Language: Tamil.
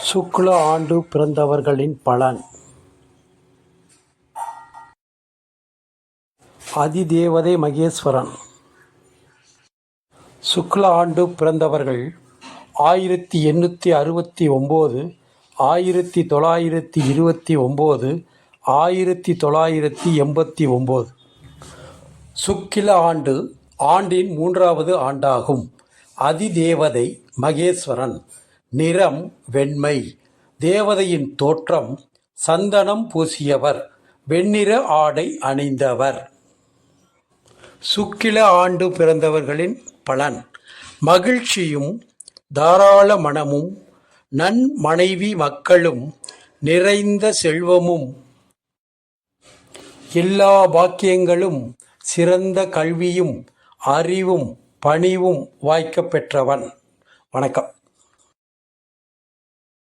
சுக்ல ஆண்டு பிறந்தவர்களின் பலன். அதிதேவதை மகேஸ்வரன். சுக்ல ஆண்டு பிறந்தவர்கள் 1869, 1929, 1989. சுக்கில ஆண்டு ஆண்டின் 3வது ஆண்டாகும். அதிதேவதை மகேஸ்வரன். நிறம் வெண்மை. தேவதையின் தோற்றம் சந்தனம் பூசியவர், வெண்ணிற ஆடை அணிந்தவர். சுக்கில ஆண்டு பிறந்தவர்களின் பலன். மகிழ்ச்சியும் தாராள மனமும் நன்மனைவி மக்களும் நிறைந்த செல்வமும் எல்லா பாக்கியங்களும் சிறந்த கல்வியும் அறிவும் பணிவும் வாய்க்கப் பெற்றவன். வணக்கம்.